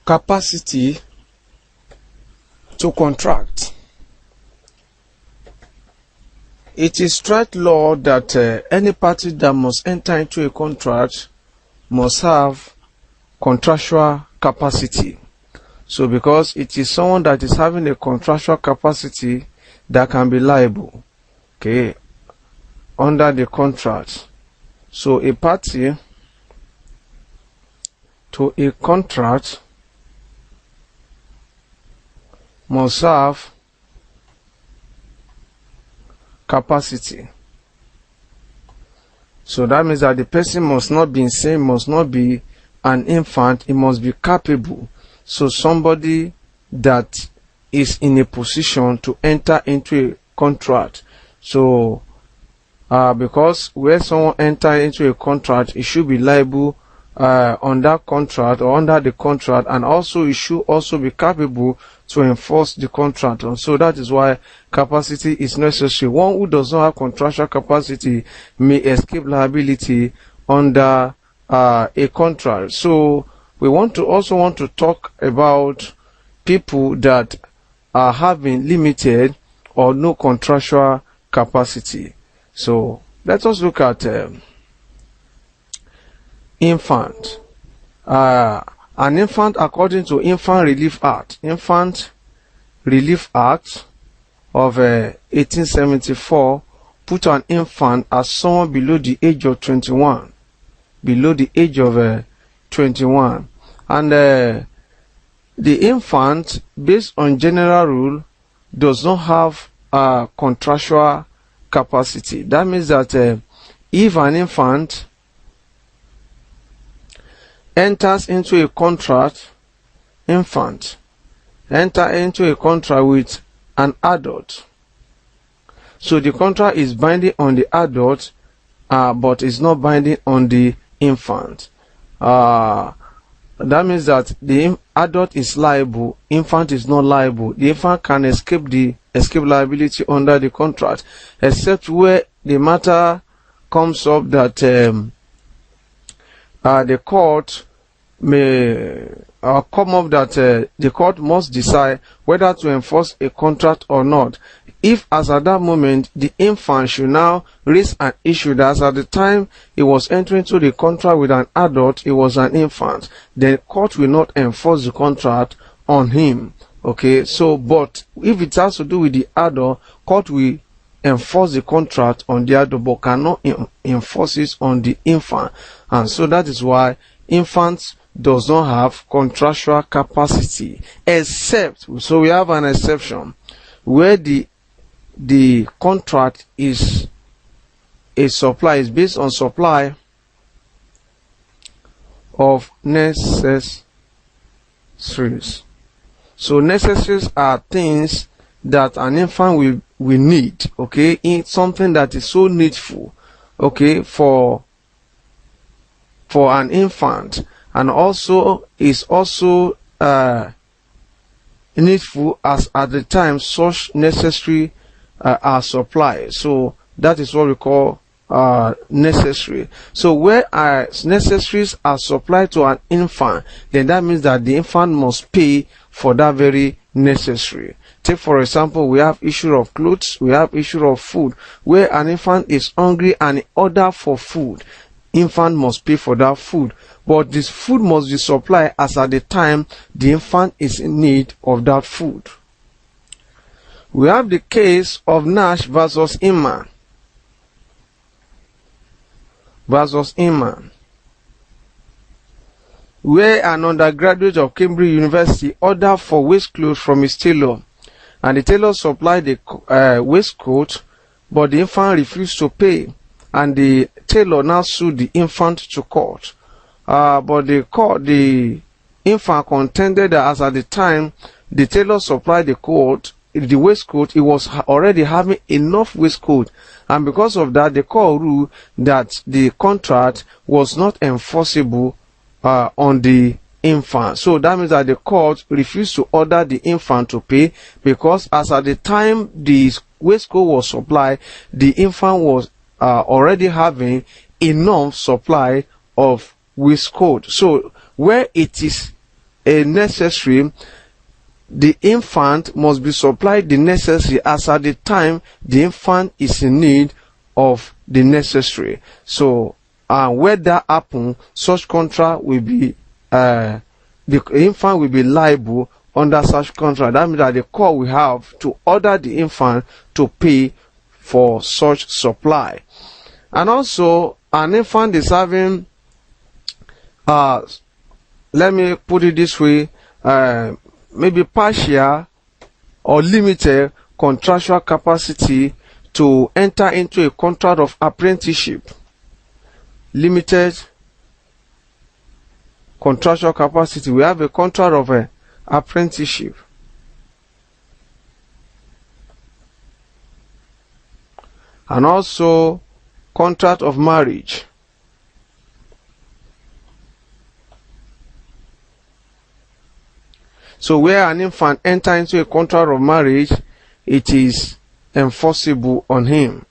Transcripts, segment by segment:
capacity to contract. It is strict law that any party that must enter into a contract must have contractual capacity. So because it is someone that is having a contractual capacity that can be liable, okay, under the contract. So a party to a contract must have capacity. So that means that the person must not be insane, must not be an infant, it must be capable. So somebody that is in a position to enter into a contract. So because where someone enters into a contract, it should be liable on that contract or under the contract, and also it should also be capable to enforce the contract. And so that is why capacity is necessary. One who does not have contractual capacity may escape liability under a contract. So we also want to talk about people that are having limited or no contractual capacity. So let us look at infant. An infant, according to Infant Relief Act of 1874, put an infant as someone below the age of 21. Below the age of 21. And the infant, based on general rule, does not have contractual capacity. That means that if an infant enters into a contract, enter into a contract with an adult, so the contract is binding on the adult, but is not binding on the infant. That means that the adult is liable, infant is not liable. The infant can escape liability under the contract, except where the matter comes up that the court may come up that the court must decide whether to enforce a contract or not. If as at that moment the infant should now raise an issue that as at the time he was entering into the contract with an adult, he was an infant, the court will not enforce the contract on him. Okay, so but if it has to do with the adult, court will enforce the contract on the adult but cannot enforce it on the infant. And so that is why infants does not have contractual capacity, except, so we have an exception where the contract is a supply, is based on supply of necessaries. So necessaries are things that an infant will need, okay, in something that is so needful, okay, for an infant, and also is also needful as at the time such necessary are supplied. So that is what we call necessary. So where necessaries are supplied to an infant, then that means that the infant must pay for that very necessary. Take for example, we have issue of clothes, we have issue of food. Where an infant is hungry and in order for food, infant must pay for that food. But this food must be supplied as at the time the infant is in need of that food. We have the case of Nash versus Inman. Where an undergraduate of Cambridge University ordered for waistcloth from his tailor, and the tailor supplied the waistcoat, but the infant refused to pay, and the tailor now sued the infant to court. But the infant contended that as at the time the tailor supplied the waistcoat, he was already having enough waistcoat, and because of that the court ruled that the contract was not enforceable on the infant. So that means that the court refused to order the infant to pay, because as at the time the waistcoat was supplied, the infant was already having enough supply of waistcoat. So where it is a necessary, the infant must be supplied the necessary as at the time the infant is in need of the necessary. So where that happen, such contract will be the infant will be liable under such contract. That means that the court will have to order the infant to pay for such supply. And also, an infant is having let me put it this way, maybe partial or limited contractual capacity to enter into a contract of apprenticeship. Limited contractual capacity. We have a contract of apprenticeship. And also contract of marriage. So where an infant enter into a contract of marriage, it is enforceable on him.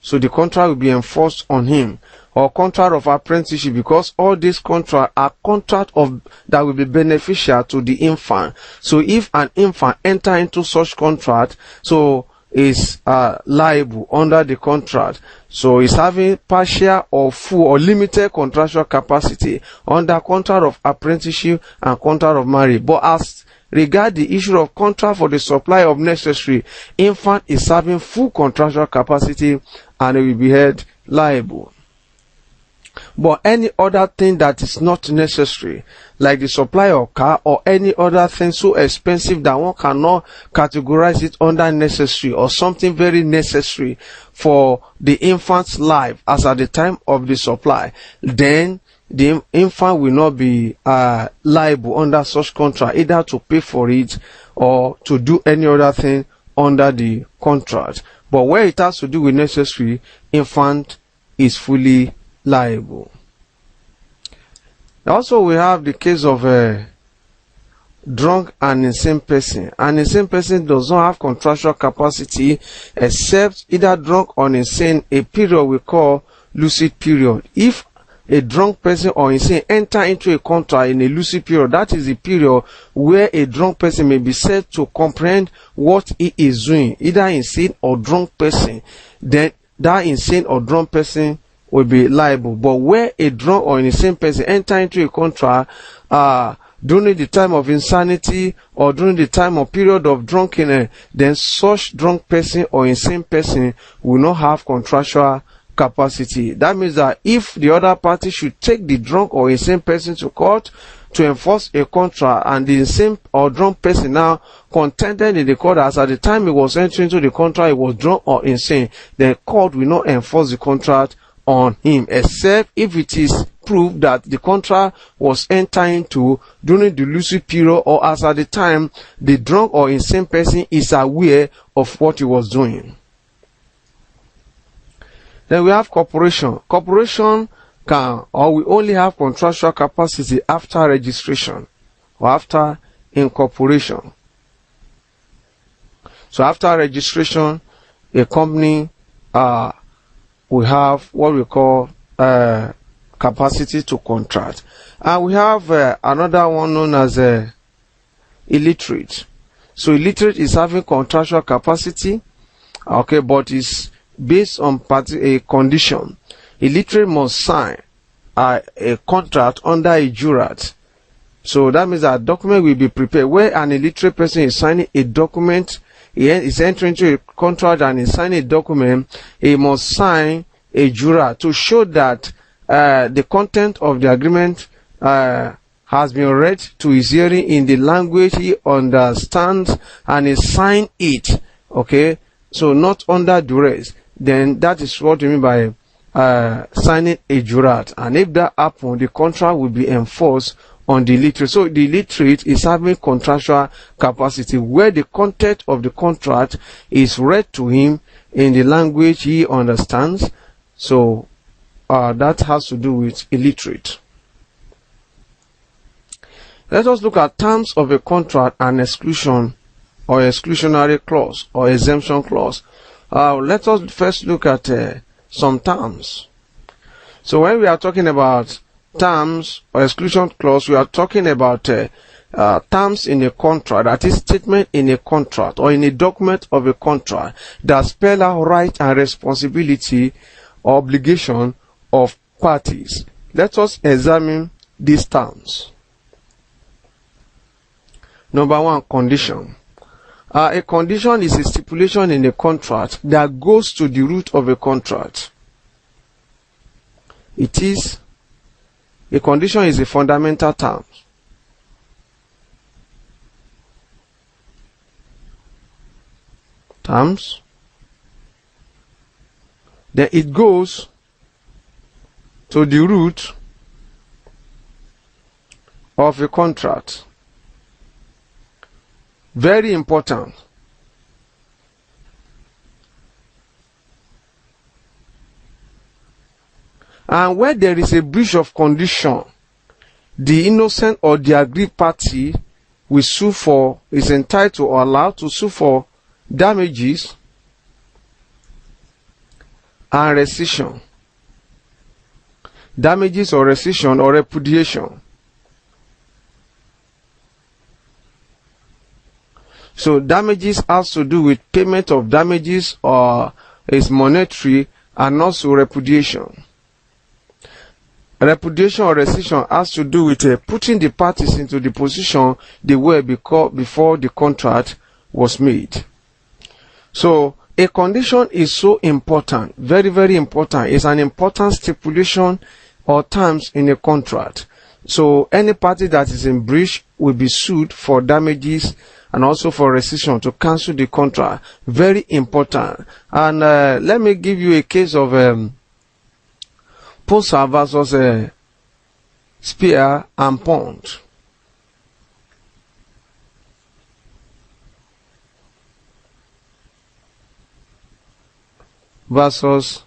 So the contract will be enforced on him. Or contract of apprenticeship, because all these contracts are contract of that will be beneficial to the infant. So if an infant enter into such contract, so is liable under the contract. So is having partial or full or limited contractual capacity under contract of apprenticeship and contract of marriage. But as regard the issue of contract for the supply of necessary, infant is having full contractual capacity and it will be held liable. But any other thing that is not necessary, like the supply of car or any other thing so expensive that one cannot categorize it under necessary, or something very necessary for the infant's life as at the time of the supply, then the infant will not be liable under such contract, either to pay for it or to do any other thing under the contract. But where it has to do with necessary, infant is fully liable. Also, we have the case of a drunk and insane person. An insane person does not have contractual capacity except either drunk or insane, a period we call lucid period. If a drunk person or insane enter into a contract in a lucid period, that is the period where a drunk person may be said to comprehend what he is doing, either insane or drunk person, then that insane or drunk person will be liable. But where a drunk or insane person enter into a contract during the time of insanity or during the time or period of drunkenness, then such drunk person or insane person will not have contractual capacity. That means that if the other party should take the drunk or insane person to court to enforce a contract, and the insane or drunk person now contended in the court as at the time he was entering into the contract he was drunk or insane, the court will not enforce the contract on him, except if it is proved that the contract was entered into during the lucid period or as at the time the drunk or insane person is aware of what he was doing. Then we have corporation. Corporation can or we only have contractual capacity after registration or after incorporation. So after registration, a company we have what we call capacity to contract. And we have another one known as illiterate. So illiterate is having contractual capacity, okay, but is based on a condition. Illiterate must sign a contract under a jurat. So that means that a document will be prepared where an illiterate person is signing a document. He is entering into a contract and is signing a document. He must sign a jurat to show that the content of the agreement has been read to his hearing in the language he understands, and he signed it. Okay, so not under duress. Then that is what we mean by signing a jurat. And if that happens, the contract will be enforced on the illiterate. So the illiterate is having contractual capacity where the content of the contract is read to him in the language he understands. So that has to do with illiterate. Let us look at terms of a contract and exclusion or exclusionary clause or exemption clause. Let us first look at some terms. So when we are talking about terms or exclusion clause, we are talking about terms in a contract, that is statement in a contract or in a document of a contract that spell out right and responsibility or obligation of parties. Let us examine these terms. Number one, condition. A condition is a stipulation in a contract that goes to the root of a contract. A condition is a fundamental term. Then it goes to the root of a contract. Very important. And where there is a breach of condition, the innocent or the aggrieved party is entitled or allowed to sue for damages and rescission. Damages or rescission or repudiation. So damages has to do with payment of damages or is monetary, and also repudiation. Repudiation or rescission has to do with putting the parties into the position they were before the contract was made. So a condition is so important, very, very important. It's an important stipulation or terms in a contract. So any party that is in breach will be sued for damages and also for rescission to cancel the contract. Very important. And let me give you a case of Psaf versus Spear and Pond. Versus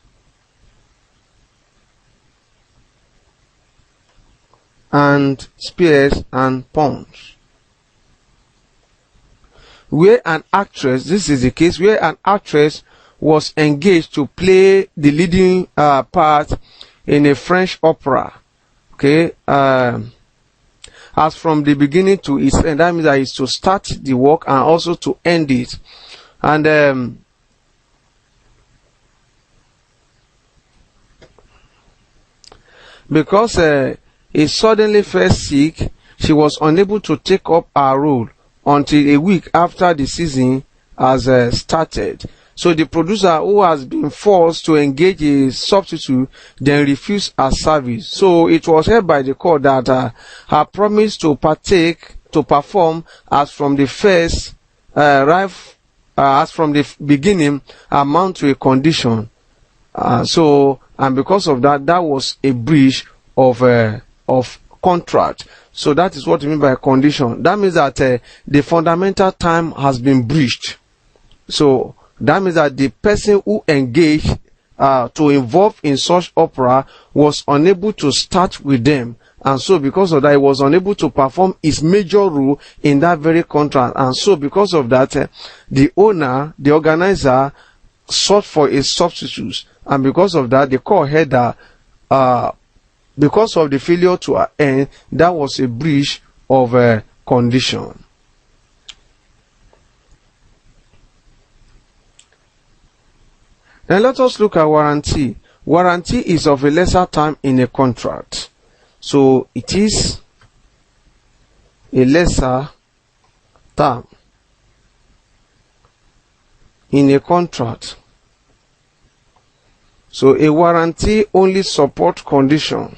and Spears and Ponds. Where an actress, this is the case where an actress was engaged to play the leading part in a French opera. Okay, as from the beginning to its end, that means that is to start the work and also to end it. And because he suddenly fell sick, she was unable to take up her role until a week after the season has started. So the producer, who has been forced to engage a substitute, then refused her service. So it was held by the court that her promise to perform as from the first, as from the beginning, amount to a condition. And because of that, that was a breach of contract. So that is what we mean by a condition. That means that the fundamental time has been breached. So that means that the person who engaged to involve in such opera was unable to start with them. And so because of that, he was unable to perform his major role in that very contract. And so because of that, the owner, the organizer, sought for a substitute. And because of that, the court held that because of the failure to end, that was a breach of a condition. Then let us look at warranty. Warranty is of a lesser time in a contract. So it is a lesser term in a contract. So a warranty only supports condition.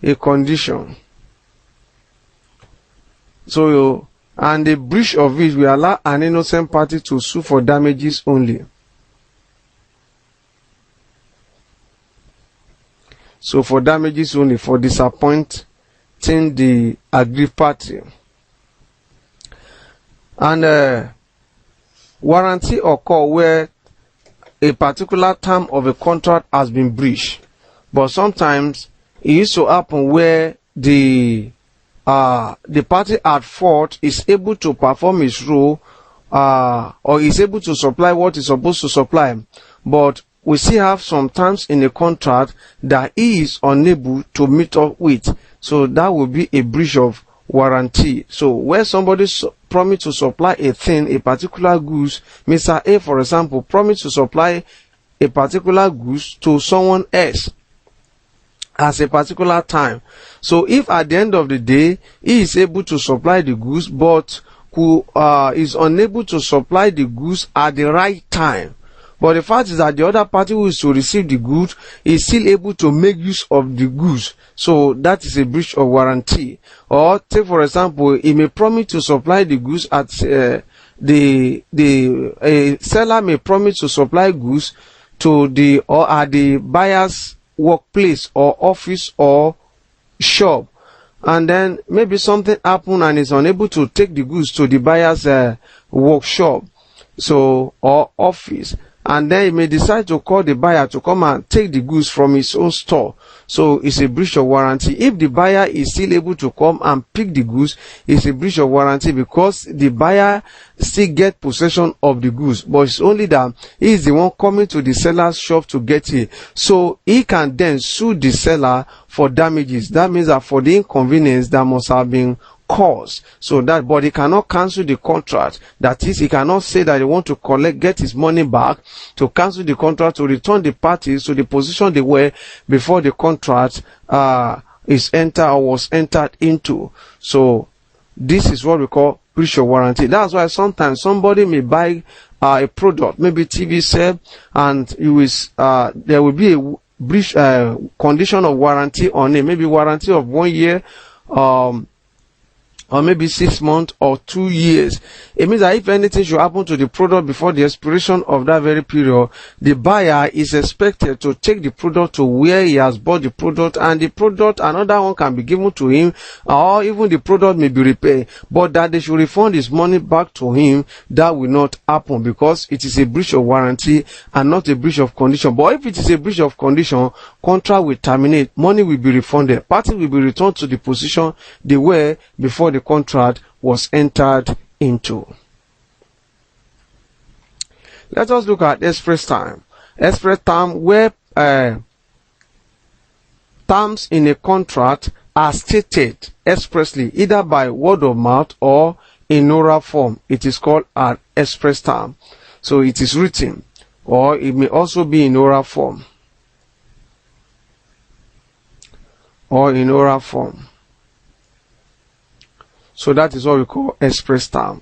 A condition. So and the breach of it will allow an innocent party to sue for damages only. So for damages only, for disappointing the aggrieved party. And warranty occur where a particular term of a contract has been breached. But sometimes it used to happen where the party at fault is able to perform its role or is able to supply what is supposed to supply, but we still have some terms in a contract that he is unable to meet up with. So that will be a breach of warranty. So where somebody promised to supply a thing, a particular goods, Mr. A, for example, promised to supply a particular goods to someone else at a particular time. So if at the end of the day he is able to supply the goods, but who is unable to supply the goods at the right time, but the fact is that the other party who is to receive the goods is still able to make use of the goods, so that is a breach of warranty. Or take for example, he may promise to supply the goods at a seller may promise to supply goods to the or at the buyer's workplace or office or shop, and then maybe something happened and is unable to take the goods to the buyer's workshop, so or office, and then he may decide to call the buyer to come and take the goods from his own store. So it's a breach of warranty. If the buyer is still able to come and pick the goods, it's a breach of warranty because the buyer still get possession of the goods, but it's only that he is the one coming to the seller's shop to get it. So he can then sue the seller for damages. That means that for the inconvenience that must have been caused. So that, but he cannot cancel the contract. That is, he cannot say that he want to get his money back, to cancel the contract, to return the parties to the position they were before the contract is entered or was entered into. So this is what we call breach of warranty. That's why sometimes somebody may buy a product, maybe TV set, and there will be a breach condition of warranty on it, maybe warranty of 1 year, or maybe 6 months or 2 years. It means that if anything should happen to the product before the expiration of that very period, the buyer is expected to take the product to where he has bought the product, and the product, another one can be given to him, or even the product may be repaired, but that they should refund his money back to him. That will not happen because it is a breach of warranty and not a breach of condition. But if it is a breach of condition, contract will terminate, money will be refunded, parties will be returned to the position they were before the contract was entered into. Let us look at express time. Express time, where terms in a contract are stated expressly either by word of mouth or in oral form. It is called an express term. So it is written, or it may also be in oral form. So that is what we call express term.